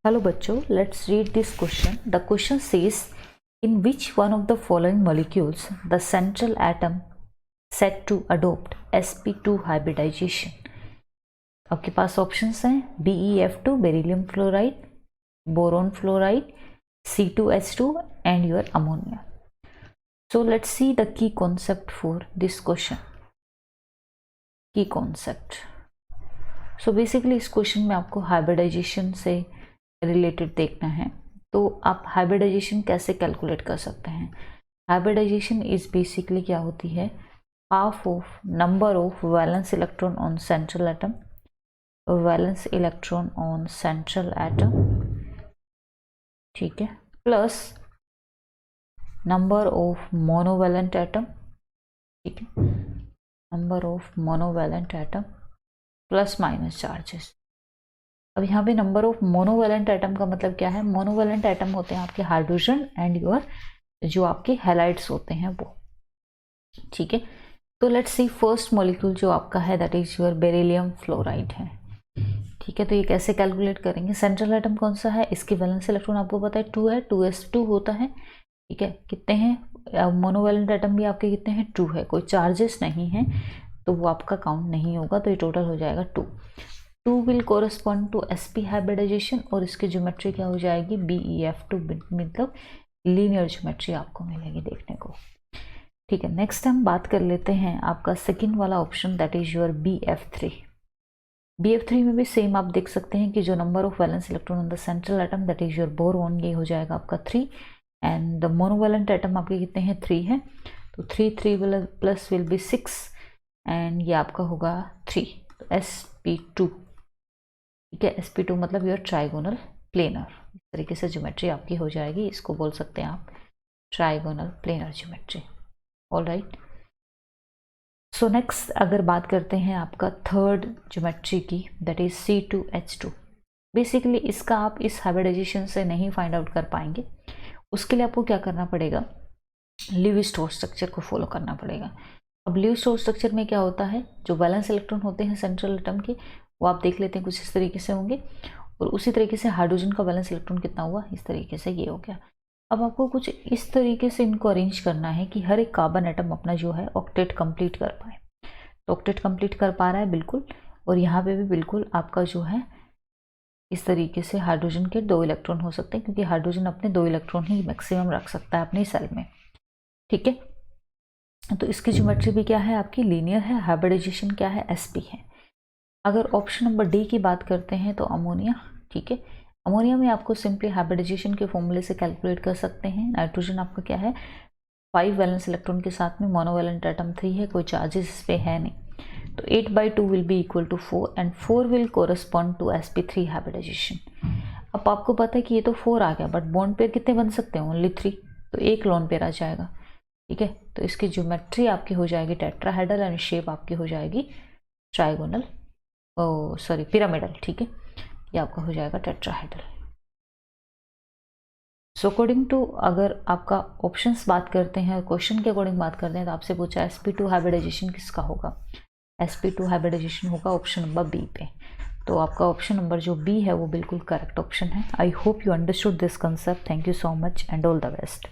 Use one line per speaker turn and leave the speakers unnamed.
Hello बच्चों, let's read this question. The question says in which one of the following molecules the central atom set to adopt sp2 hybridisation. आपके पास options हैं BeF2 beryllium fluoride, boron fluoride, C2H2 and your ammonia. So let's see the key concept for this question. Key concept. So basically इस question में आपको hybridisation से related देखना है. तो आप हाइब्रिडाइजेशन कैसे कैलकुलेट कर सकते हैं. हाइब्रिडाइजेशन इज बेसिकली क्या होती है, half of number of valence electron on central atom, valence electron on central atom, ठीक है, plus number of monovalent atom, ठीक है, number of monovalent atom plus minus charges. अब यहाँ पे नंबर ऑफ मोनोवैलेंट एटम का मतलब क्या है. मोनोवैलेंट एटम होते हैं आपके हाइड्रोजन एंड योर जो आपके हैलाइड्स होते हैं वो, ठीक है. तो लेट्स सी फर्स्ट मॉलिक्यूल जो आपका है that is your beryllium fluoride है, ठीक है. तो ये कैसे कैलकुलेट करेंगे. सेंट्रल एटम कौन सा है, इसके वैलेंस इलेक्ट्रॉन आपको पता है 2 है, 2s2 होता है, ठीक है. कितने हैं मोनोवैलेंट एटम भी आपके कितने हैं 2 है, कोई चार्जेस नहीं है तो वो आपका काउंट नहीं होगा. तो ये टोटल हो जाएगा 2 will correspond to sp hybridisation और इसकी ज्योमेट्री क्या हो जाएगी BeF2, मतलब लीनियर ज्योमेट्री आपको मिलेगी देखने को, ठीक है. नेक्स्ट हम बात कर लेते हैं आपका सेकंड वाला option that is your BF3. BF3 में भी सेम आप देख सकते हैं कि जो number of valence electron on the central atom that is your boron, ये हो जाएगा आपका 3 एंड द मोनोवैलेंट एटम आपके कितने हैं 3 हैं. तो 3 प्लस विल बी 6 एंड ये आपका होगा 3. तो sp2, ठीक है. sp2 मतलब योर ट्राइगोनल प्लेनर. इस तरीके से ज्योमेट्री आपकी हो जाएगी, इसको बोल सकते हैं आप trigonal planar geometry. All right. So next अगर बात करते हैं आपका थर्ड ज्योमेट्री की दैट इज C2H2. बेसिकली इसका आप इस हाइब्रिडाइजेशन से नहीं फाइंड आउट कर पाएंगे. उसके लिए आपको क्या करना पड़ेगा, लीवी-स्टोर स्ट्रक्चर को फॉलो करना पड़ेगा. अब लीवी-स्टोर स्ट्रक्चर में क्या होता है, जो वैलेंस इलेक्ट्रॉन होते हैं सेंट्रल एटम के वो आप देख लेते हैं कुछ इस तरीके से होंगे और उसी तरीके से हाइड्रोजन का वैलेंस इलेक्ट्रॉन कितना हुआ, इस तरीके से ये हो गया. अब आपको कुछ इस तरीके से इनको अरेंज करना है कि हर एक कार्बन एटम अपना जो है ऑक्टेट कंप्लीट कर पाए. तो ऑक्टेट कंप्लीट कर पा रहा है बिल्कुल, और यहाँ पे भी बिल्कुल आपका जो है इस तरीके से हाइड्रोजन के 2 इलेक्ट्रॉन हो सकते हैं क्योंकि हाइड्रोजन अपने 2 इलेक्ट्रॉन ही मैक्सिमम रख सकता है अपनी सेल में, ठीक है. तो इसकी ज्योमेट्री भी क्या है आपकी लीनियर है. हाइब्रिडाइजेशन क्या है sp है. अगर ऑप्शन नंबर डी की बात करते हैं तो अमोनिया, ठीक है. अमोनिया में आपको सिंपली हाइब्रिडाइजेशन के फॉर्मूले से कैलकुलेट कर सकते हैं. नाइट्रोजन आपका क्या है 5 वैलेंस इलेक्ट्रॉन के साथ में मोनोवैलेंट एटम 3 है, कोई चार्जेस इस पे है नहीं. तो 8/2 will be equal to 4 and 4 will correspond to sp3 hybridisation. अब आपको पता है कि ये तो 4 आ गया बट बॉन्ड पेयर कितने बन सकते हैं, ओनली 3. तो एक लोन पेयर आ जाएगा, ठीक है. तो इसकी ज्योमेट्री आपकी हो जाएगी टेट्राहेड्रल एंड शेप आपकी हो जाएगी ट्राइगोनल, पिरामिडल, ठीक है. ये आपका हो जाएगा टेट्राहेड्रल. सो अकॉर्डिंग टू अगर आपका ऑप्शंस बात करते हैं और क्वेश्चन के अकॉर्डिंग बात करते हैं तो आपसे पूछा sp2 हाइब्रिडाइजेशन किसका होगा. sp2 हाइब्रिडाइजेशन होगा ऑप्शन नंबर बी पे. तो आपका ऑप्शन नंबर जो बी है वो बिल्कुल करेक्ट ऑप्शन है. I hope you understood this concept. Thank you so much and all the best.